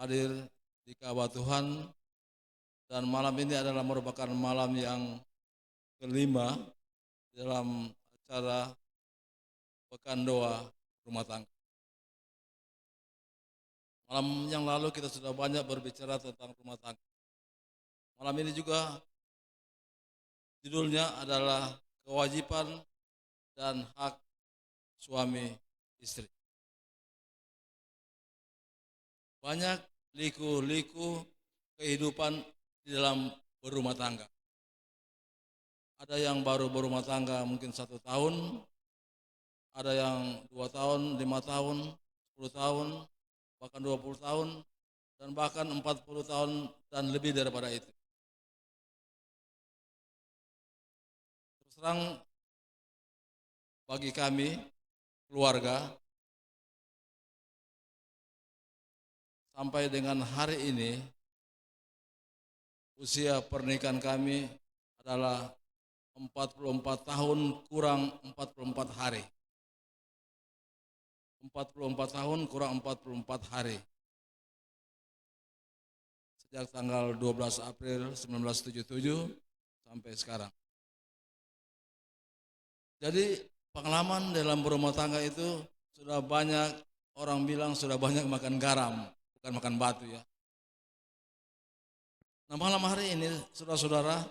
hadir di Ka'bah Tuhan, dan malam ini adalah merupakan malam yang kelima dalam acara Pekan Doa Rumah Tangga. Malam yang lalu kita sudah banyak berbicara tentang rumah tangga. Malam ini juga judulnya adalah kewajiban dan hak suami istri. Banyak liku-liku kehidupan di dalam berumah tangga. Ada yang baru berumah tangga mungkin 1 tahun, ada yang 2 tahun, 5 tahun, 10 tahun, bahkan 20 tahun, dan bahkan 40 tahun dan lebih daripada itu. Terus terang bagi kami, keluarga, sampai dengan hari ini, usia pernikahan kami adalah 44 tahun kurang 44 hari. 44 tahun kurang 44 hari. Sejak tanggal 12 April 1977 sampai sekarang. Jadi pengalaman dalam berumah tangga itu sudah banyak, orang bilang sudah banyak makan garam, bukan makan batu ya. Nah, malam hari ini saudara-saudara,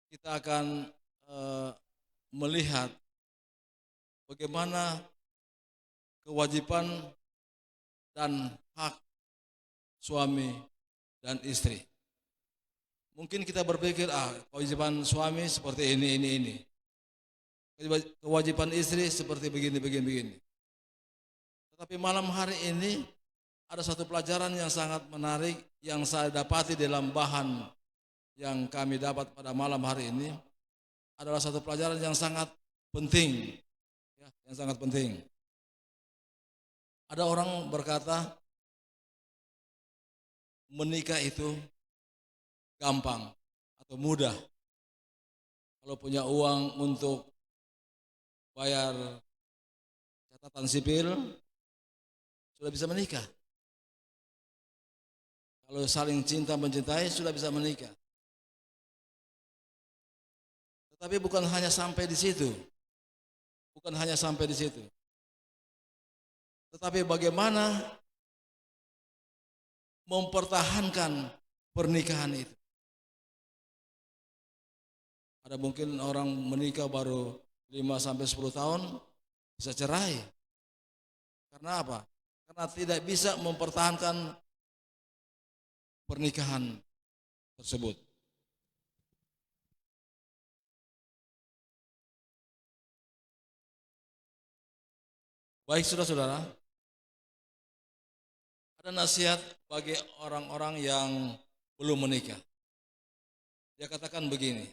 kita akan melihat bagaimana kewajiban dan hak suami dan istri. Mungkin kita berpikir, kewajiban suami seperti ini. Kewajiban istri seperti begini. Tetapi malam hari ini ada satu pelajaran yang sangat menarik yang saya dapati dalam bahan yang kami dapat pada malam hari ini, adalah satu pelajaran yang sangat penting, ya, yang sangat penting. Ada orang berkata, menikah itu gampang atau mudah. Kalau punya uang untuk bayar catatan sipil, sudah bisa menikah. Kalau saling cinta mencintai, sudah bisa menikah. Tetapi bukan hanya sampai di situ. Tetapi bagaimana mempertahankan pernikahan itu. Ada mungkin orang menikah baru 5-10 tahun bisa cerai. Karena apa? Karena tidak bisa mempertahankan pernikahan tersebut. Baik saudara-saudara, ada nasihat bagi orang-orang yang belum menikah. Dia katakan begini,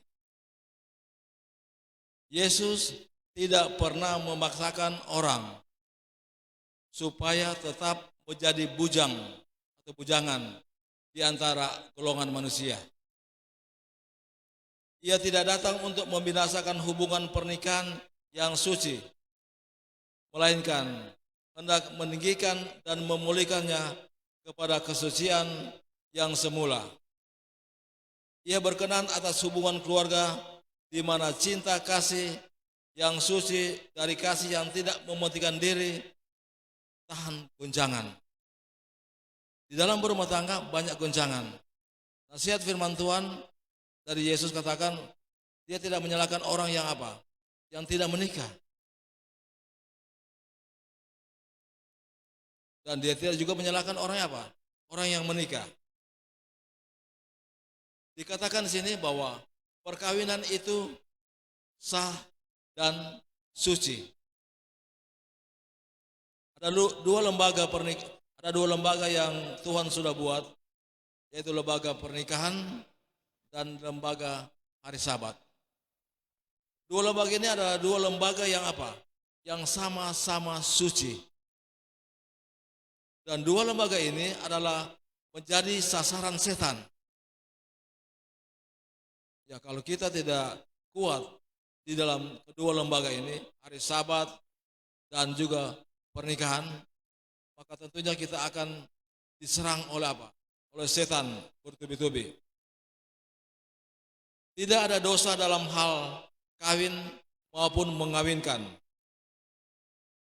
Yesus tidak pernah memaksakan orang supaya tetap menjadi bujang atau bujangan di antara golongan manusia. Ia tidak datang untuk membinasakan hubungan pernikahan yang suci, melainkan hendak meninggikan dan memulihkannya kepada kesucian yang semula. Ia berkenan atas hubungan keluarga di mana cinta kasih yang suci dari kasih yang tidak mementingkan diri tahan goncangan. Di dalam berumah tangga banyak goncangan. Nasihat firman Tuhan dari Yesus katakan, dia tidak menyalahkan orang yang apa? Yang tidak menikah. Dan dia tidak juga menyalahkan orang yang apa? Orang yang menikah. Dikatakan di sini bahwa perkawinan itu sah dan suci. Ada dua lembaga yang Tuhan sudah buat, yaitu lembaga pernikahan dan lembaga hari Sabat. Dua lembaga ini adalah dua lembaga yang apa? Yang sama-sama suci. Dan dua lembaga ini adalah menjadi sasaran setan. Ya, kalau kita tidak kuat di dalam kedua lembaga ini, hari Sabat dan juga pernikahan, maka tentunya kita akan diserang oleh apa? Oleh setan bertubi-tubi. Tidak ada dosa dalam hal kawin maupun mengawinkan.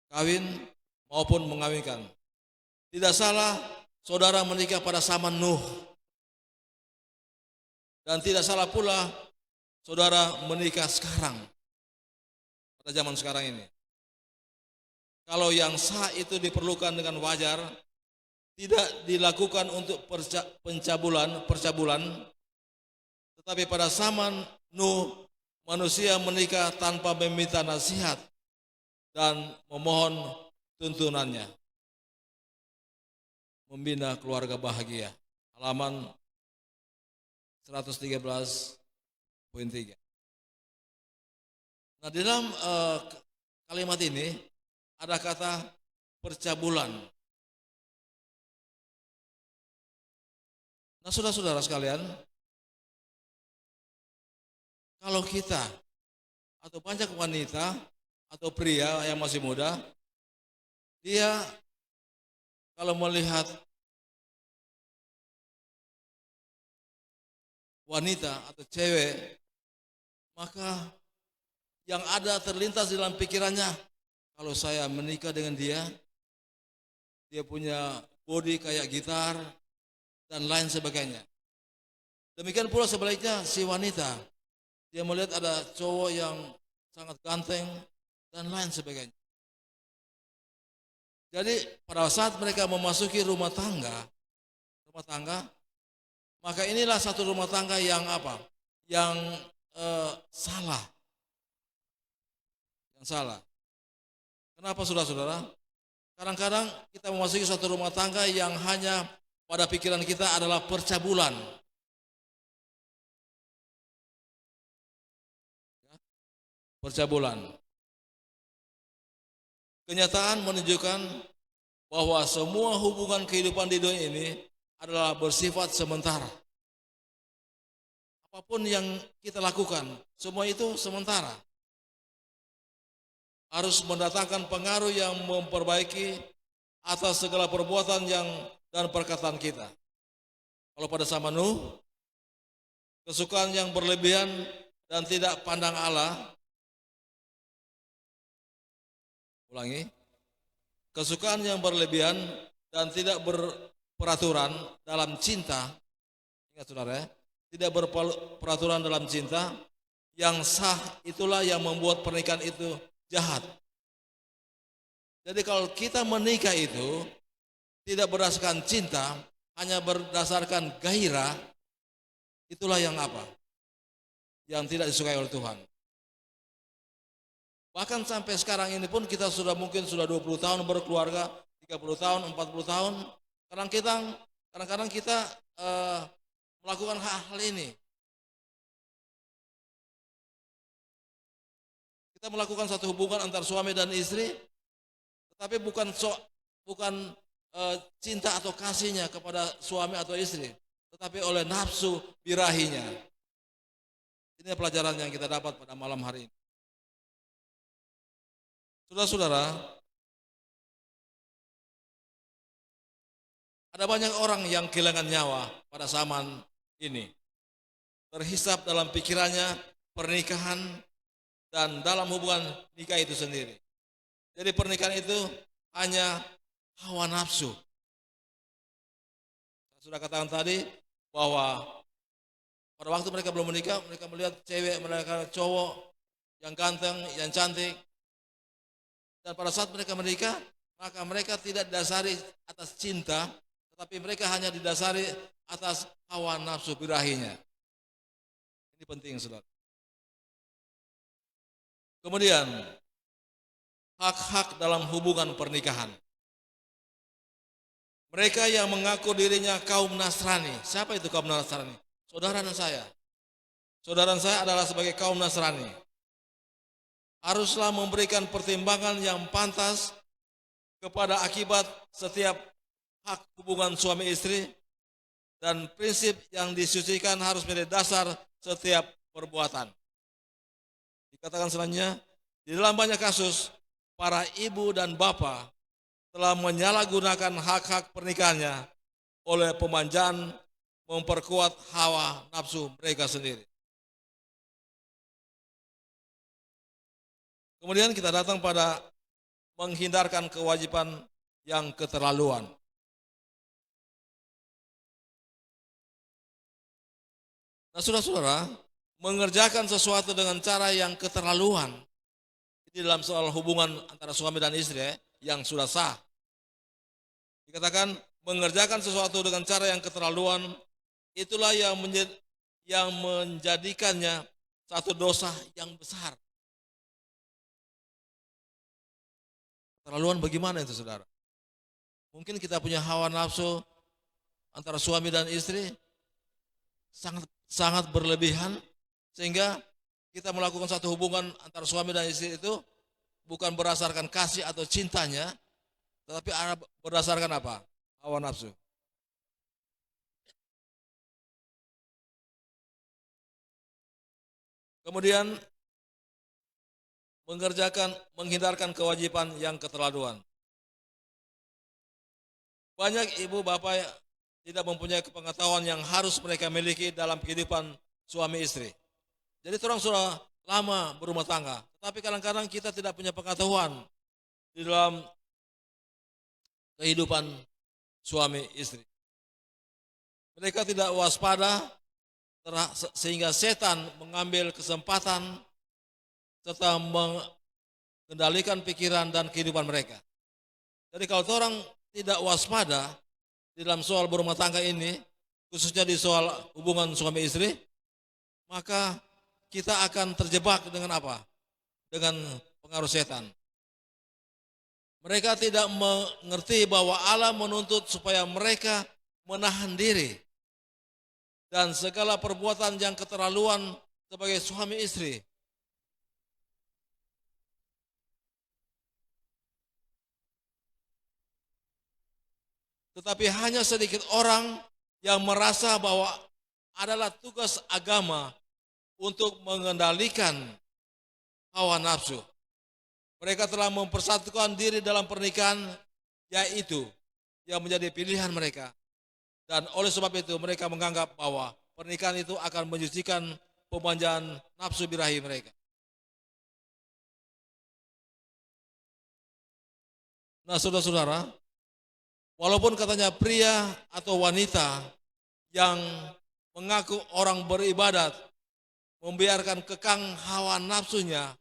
Kawin maupun mengawinkan. Tidak salah saudara menikah pada zaman Nuh. Dan tidak salah pula saudara menikah sekarang, pada zaman sekarang ini. Kalau yang sah itu diperlukan dengan wajar, tidak dilakukan untuk percabulan, tetapi pada zaman Nuh, manusia menikah tanpa meminta nasihat dan memohon tuntunannya. Membina keluarga bahagia. Halaman 113.3. Nah, di dalam kalimat ini ada kata percabulan. Nah, saudara-saudara sekalian, kalau kita atau banyak wanita atau pria yang masih muda, dia kalau melihat wanita atau cewek, maka yang ada terlintas dalam pikirannya, kalau saya menikah dengan dia punya body kayak gitar dan lain sebagainya. Demikian pula sebaliknya si wanita, dia melihat ada cowok yang sangat ganteng dan lain sebagainya. Jadi pada saat mereka memasuki rumah tangga, maka inilah satu rumah tangga yang apa? Yang salah. Yang salah. Kenapa saudara-saudara? Kadang-kadang kita memasuki satu rumah tangga yang hanya pada pikiran kita adalah percabulan. Percabulan. Kenyataan menunjukkan bahwa semua hubungan kehidupan di dunia ini adalah bersifat sementara. Apapun yang kita lakukan, semua itu sementara. Harus mendatangkan pengaruh yang memperbaiki atas segala perbuatan dan perkataan kita. Kalau pada zaman Nuh, kesukaan yang berlebihan dan tidak pandang Allah. Ulangi. Kesukaan yang berlebihan dan tidak berperaturan dalam cinta. Ingat saudara ya, tidak berperaturan dalam cinta yang sah, itulah yang membuat pernikahan itu jahat. Jadi kalau kita menikah itu tidak berdasarkan cinta, hanya berdasarkan gairah, itulah yang apa? Yang tidak disukai oleh Tuhan. Bahkan sampai sekarang ini pun kita mungkin sudah 20 tahun berkeluarga, 30 tahun, 40 tahun. Kadang-kadang kita melakukan hal ini. Kita melakukan satu hubungan antar suami dan istri, tetapi bukan cinta atau kasihnya kepada suami atau istri, tetapi oleh nafsu birahinya. Ini pelajaran yang kita dapat pada malam hari ini. Saudara-saudara, ada banyak orang yang kehilangan nyawa pada zaman ini. Terhisap dalam pikirannya pernikahan dan dalam hubungan nikah itu sendiri. Jadi pernikahan itu hanya hawa nafsu. Saya sudah katakan tadi bahwa pada waktu mereka belum menikah, mereka melihat cewek, mereka cowok yang ganteng, yang cantik. Dan pada saat mereka menikah, maka mereka tidak didasari atas cinta, tetapi mereka hanya didasari atas hawa nafsu birahinya. Ini penting, saudara. Kemudian, hak-hak dalam hubungan pernikahan. Mereka yang mengaku dirinya kaum Nasrani. Siapa itu kaum Nasrani? Saudara dan saya. Saudara dan saya adalah sebagai kaum Nasrani. Haruslah memberikan pertimbangan yang pantas kepada akibat setiap hak hubungan suami istri, dan prinsip yang disucikan harus menjadi dasar setiap perbuatan. Dikatakan selanjutnya, di dalam banyak kasus para ibu dan bapak telah menyalahgunakan hak-hak pernikahannya oleh pemanjaan memperkuat hawa nafsu mereka sendiri. Kemudian kita datang pada menghindarkan kewajiban yang keterlaluan. Nah, saudara-saudara, mengerjakan sesuatu dengan cara yang keterlaluan, ini dalam soal hubungan antara suami dan istri yang sudah sah. Dikatakan mengerjakan sesuatu dengan cara yang keterlaluan, itulah yang menjadikannya satu dosa yang besar. Keterlaluan bagaimana itu, saudara? Mungkin kita punya hawa nafsu antara suami dan istri sangat berlebihan, sehingga kita melakukan satu hubungan antara suami dan istri itu bukan berdasarkan kasih atau cintanya, tetapi berdasarkan apa? Hawa nafsu. Kemudian menghindarkan kewajiban yang keterlaluan. Banyak ibu bapak tidak mempunyai pengetahuan yang harus mereka miliki dalam kehidupan suami istri. Jadi orang sudah lama berumah tangga, tetapi kadang-kadang kita tidak punya pengetahuan di dalam kehidupan suami istri. Mereka tidak waspada sehingga setan mengambil kesempatan serta mengendalikan pikiran dan kehidupan mereka. Jadi kalau orang tidak waspada di dalam soal berumah tangga ini, khususnya di soal hubungan suami istri, maka kita akan terjebak dengan apa? Dengan pengaruh setan. Mereka tidak mengerti bahwa Allah menuntut supaya mereka menahan diri dan segala perbuatan yang keterlaluan sebagai suami istri. Tetapi hanya sedikit orang yang merasa bahwa adalah tugas agama untuk mengendalikan hawa nafsu. Mereka telah mempersatukan diri dalam pernikahan, yaitu yang menjadi pilihan mereka. Dan oleh sebab itu mereka menganggap bahwa pernikahan itu akan menyucikan pemanjaan nafsu birahi mereka. Nah, saudara-saudara, walaupun katanya pria atau wanita yang mengaku orang beribadat, membiarkan kekang hawa nafsunya,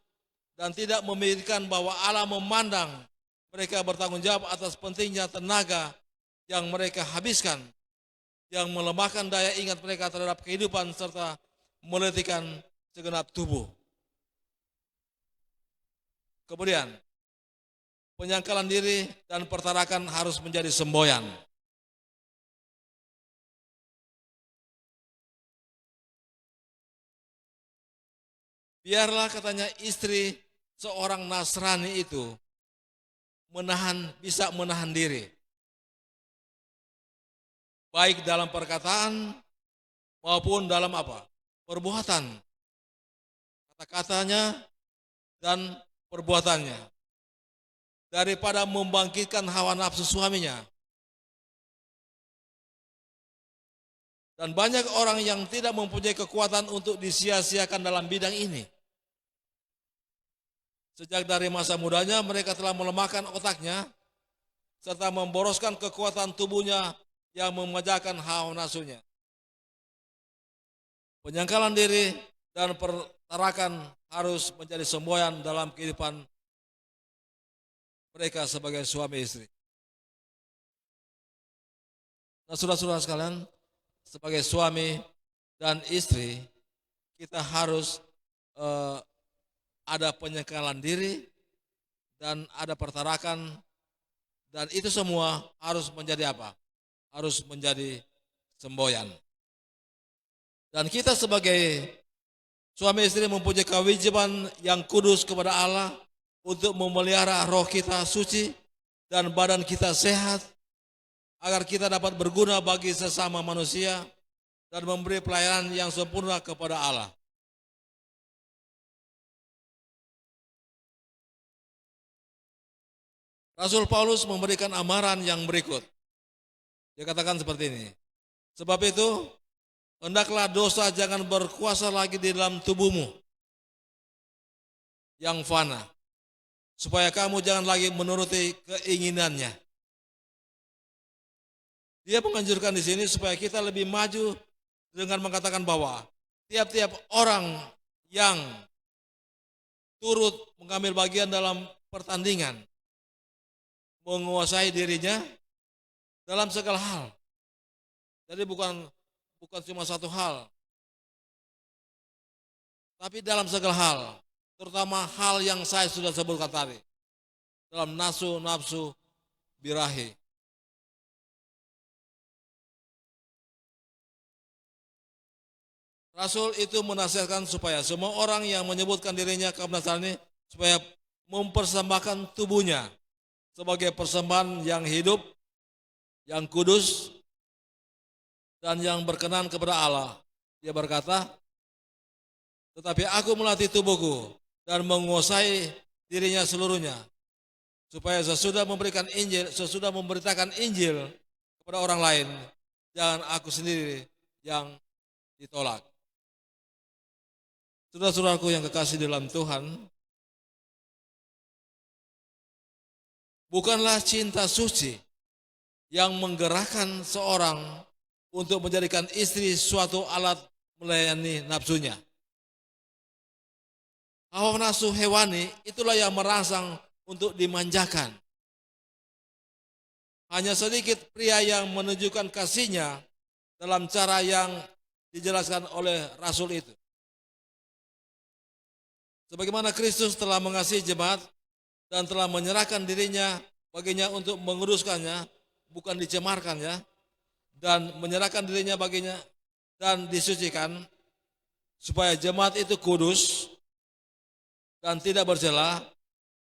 dan tidak memikirkan bahwa Allah memandang mereka bertanggung jawab atas pentingnya tenaga yang mereka habiskan, yang melemahkan daya ingat mereka terhadap kehidupan serta meletihkan segenap tubuh. Kemudian, penyangkalan diri dan pertarakan harus menjadi semboyan. Biarlah katanya istri seorang Nasrani itu bisa menahan diri, baik dalam perkataan maupun dalam apa? Perbuatan, kata-katanya dan perbuatannya, daripada membangkitkan hawa nafsu suaminya. Dan banyak orang yang tidak mempunyai kekuatan untuk disia-siakan dalam bidang ini. Sejak dari masa mudanya mereka telah melemahkan otaknya serta memboroskan kekuatan tubuhnya yang memanjakan hawa nafsunya. Penyangkalan diri dan pertarakan harus menjadi semboyan dalam kehidupan mereka sebagai suami istri. Nah, saudara-saudara sekalian, sebagai suami dan istri, kita harus ada penyangkalan diri dan ada pertarakan, dan itu semua harus menjadi apa? Harus menjadi semboyan. Dan kita sebagai suami istri mempunyai kewajiban yang kudus kepada Allah untuk memelihara roh kita suci dan badan kita sehat, agar kita dapat berguna bagi sesama manusia dan memberi pelayanan yang sempurna kepada Allah. Rasul Paulus memberikan amaran yang berikut. Dia katakan seperti ini. Sebab itu, hendaklah dosa jangan berkuasa lagi di dalam tubuhmu yang fana, supaya kamu jangan lagi menuruti keinginannya. Dia menganjurkan di sini supaya kita lebih maju dengan mengatakan bahwa tiap-tiap orang yang turut mengambil bagian dalam pertandingan menguasai dirinya dalam segala hal. Jadi bukan cuma satu hal, tapi dalam segala hal, terutama hal yang saya sudah sebutkan tadi, dalam nafsu birahi. Rasul itu menasihatkan supaya semua orang yang menyebutkan dirinya kaum Nasrani supaya mempersembahkan tubuhnya sebagai persembahan yang hidup, yang kudus, dan yang berkenan kepada Allah. Dia berkata, tetapi aku melatih tubuhku dan menguasai dirinya seluruhnya, supaya sesudah memberitakan Injil kepada orang lain, jangan aku sendiri yang ditolak. Saudara-saudaraku yang kekasih dalam Tuhan, bukanlah cinta suci yang menggerakkan seorang untuk menjadikan istri suatu alat melayani nafsunya. Hawa nafsu hewani itulah yang merangsang untuk dimanjakan. Hanya sedikit pria yang menunjukkan kasihnya dalam cara yang dijelaskan oleh Rasul itu. Sebagaimana Kristus telah mengasihi jemaat dan telah menyerahkan dirinya baginya untuk menguduskannya, bukan dicemarkannya, dan menyerahkan dirinya baginya dan disucikan, supaya jemaat itu kudus dan tidak bercela.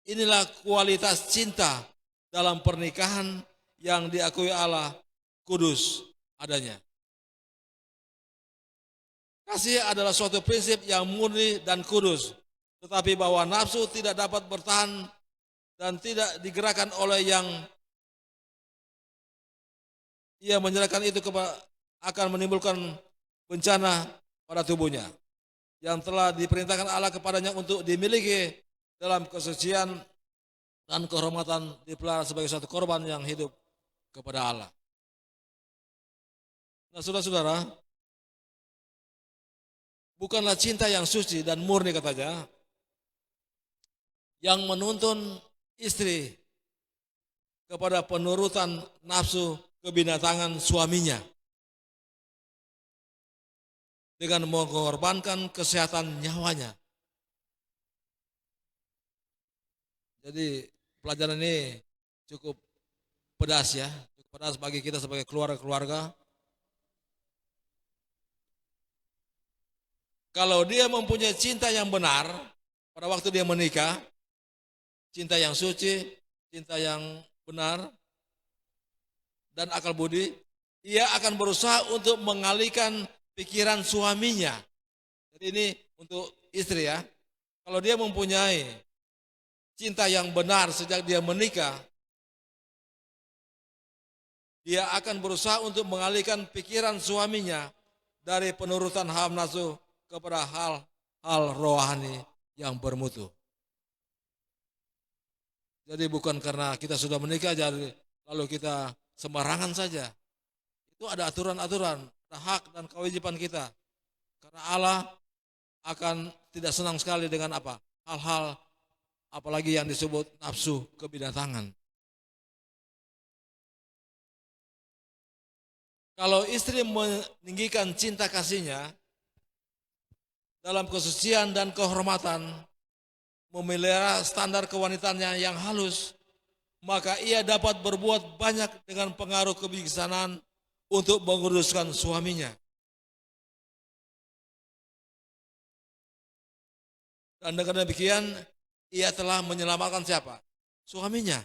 Inilah kualitas cinta dalam pernikahan yang diakui Allah kudus adanya. Kasih adalah suatu prinsip yang murni dan kudus, tetapi bahwa nafsu tidak dapat bertahan dan tidak digerakkan oleh yang ia menyerahkan itu akan menimbulkan bencana pada tubuhnya yang telah diperintahkan Allah kepadanya untuk dimiliki dalam kesucian dan kehormatan, dipelihara sebagai suatu korban yang hidup kepada Allah. Nah, saudara-saudara, bukanlah cinta yang suci dan murni katanya yang menuntun istri kepada penurutan nafsu kebinatangan suaminya dengan mengorbankan kesehatan nyawanya. Jadi pelajaran ini cukup pedas ya, cukup pedas bagi kita sebagai keluarga-keluarga. Kalau dia mempunyai cinta yang benar pada waktu dia menikah, cinta yang suci, cinta yang benar, dan akal budi, ia akan berusaha untuk mengalihkan pikiran suaminya. Jadi ini untuk istri ya. Kalau dia mempunyai cinta yang benar sejak dia menikah, dia akan berusaha untuk mengalihkan pikiran suaminya dari penurutan hawa nafsu kepada hal-hal rohani yang bermutu. Jadi bukan karena kita sudah menikah jadi lalu kita sembarangan saja. Itu ada aturan-aturan, ada hak dan kewajiban kita. Karena Allah akan tidak senang sekali dengan apa? Hal-hal apalagi yang disebut nafsu kebinatangan. Kalau istri meninggikan cinta kasihnya dalam kesucian dan kehormatan, memelihara standar kewanitaannya yang halus, maka ia dapat berbuat banyak dengan pengaruh kebijaksanaan untuk menguruskan suaminya. Dan dengan demikian, ia telah menyelamatkan siapa? Suaminya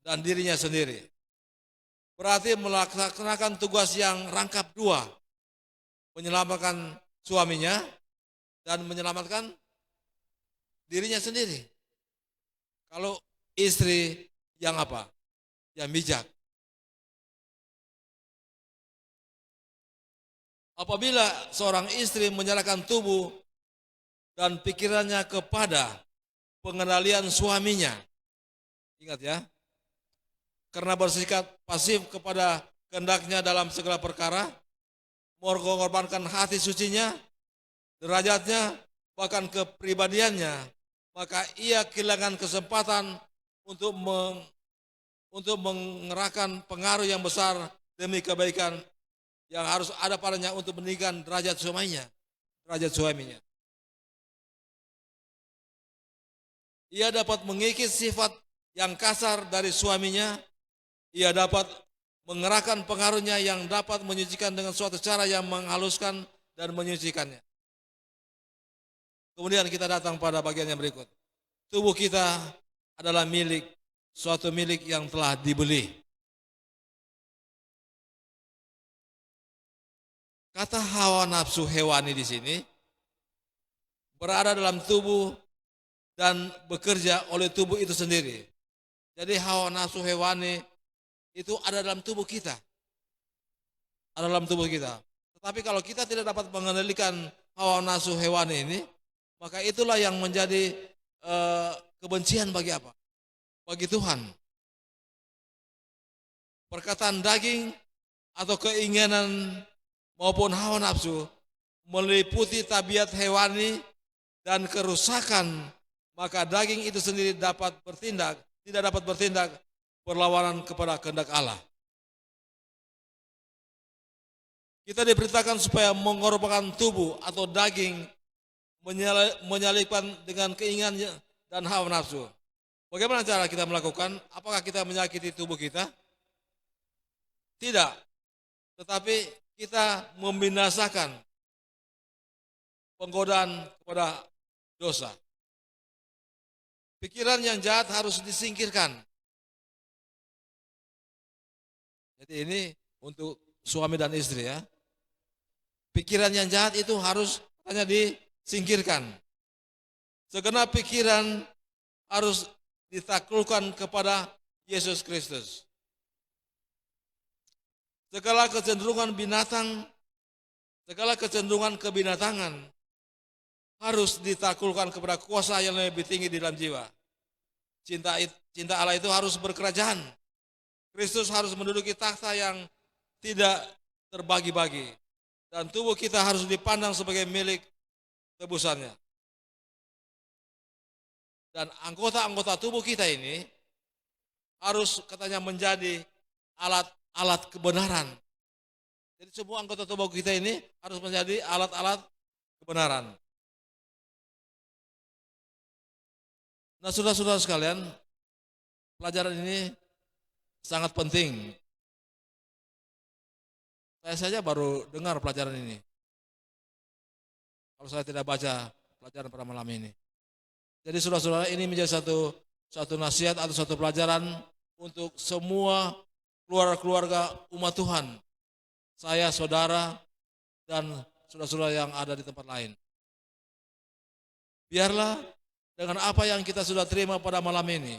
dan dirinya sendiri. Berarti melaksanakan tugas yang rangkap dua, menyelamatkan suaminya dan menyelamatkan dirinya sendiri. Kalau istri yang apa? Yang bijak, Apabila seorang istri menyerahkan tubuh dan pikirannya kepada pengendalian suaminya, ingat ya, karena bersikap pasif kepada kehendaknya dalam segala perkara, mengorbankan hati sucinya, derajatnya, bahkan kepribadiannya, maka ia kehilangan kesempatan untuk untuk mengerahkan pengaruh yang besar demi kebaikan yang harus ada padanya untuk meninggikan derajat suaminya, derajat suaminya. Ia dapat mengikis sifat yang kasar dari suaminya. Ia dapat mengerahkan pengaruhnya yang dapat menyucikan dengan suatu cara yang menghaluskan dan menyucikannya. Kemudian kita datang pada bagian yang berikut. Tubuh kita adalah milik, suatu milik yang telah dibeli. Kata hawa nafsu hewani di sini berada dalam tubuh dan bekerja oleh tubuh itu sendiri. Jadi hawa nafsu hewani itu ada dalam tubuh kita. Ada dalam tubuh kita. Tetapi kalau kita tidak dapat mengendalikan hawa nafsu hewani ini, maka itulah yang menjadi kebencian bagi apa? Bagi Tuhan. Perkataan daging atau keinginan maupun hawa nafsu meliputi tabiat hewani dan kerusakan, maka daging itu sendiri tidak dapat bertindak berlawanan kepada kehendak Allah. Kita diperintahkan supaya mengorbankan tubuh atau daging, menyalipkan dengan keinginan dan hawa nafsu. Bagaimana cara kita melakukan? Apakah kita menyakiti tubuh kita? Tidak. Tetapi kita membinasakan penggodaan kepada dosa. Pikiran yang jahat harus disingkirkan. Jadi ini untuk suami dan istri ya. Pikiran yang jahat itu harus hanya disingkirkan. Segenap pikiran harus ditaklukkan kepada Yesus Kristus. Segala kecenderungan binatang, segala kecenderungan kebinatangan harus ditaklukkan kepada kuasa yang lebih tinggi di dalam jiwa. Cinta Allah itu harus berkerajaan. Kristus harus menduduki takhta yang tidak terbagi-bagi. Dan tubuh kita harus dipandang sebagai milik tebusannya. Dan anggota-anggota tubuh kita ini harus katanya menjadi alat kebenaran. Jadi semua anggota tubuh kita ini harus menjadi alat-alat kebenaran. Nah, saudara-saudara sekalian, pelajaran ini sangat penting. Saya saja baru dengar pelajaran ini. Kalau saya tidak baca pelajaran pada malam ini. Jadi saudara-saudara, ini menjadi satu nasihat atau satu pelajaran untuk semua keluarga umat Tuhan, saya, saudara, dan saudara-saudara yang ada di tempat lain. Biarlah dengan apa yang kita sudah terima pada malam ini,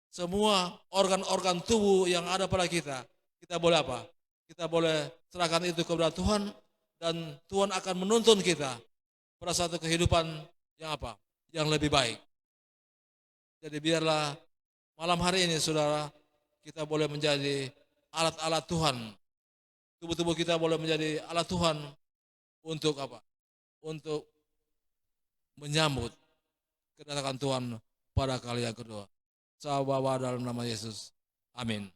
semua organ-organ tubuh yang ada pada kita boleh apa? Kita boleh serahkan itu kepada Tuhan, dan Tuhan akan menuntun kita pada satu kehidupan yang apa? Yang lebih baik. Jadi biarlah malam hari ini saudara, kita boleh menjadi alat-alat Tuhan. Tubuh-tubuh kita boleh menjadi alat Tuhan untuk apa? Untuk menyambut kedatangan Tuhan pada kali yang kedua. Saya bawa dalam nama Yesus. Amin.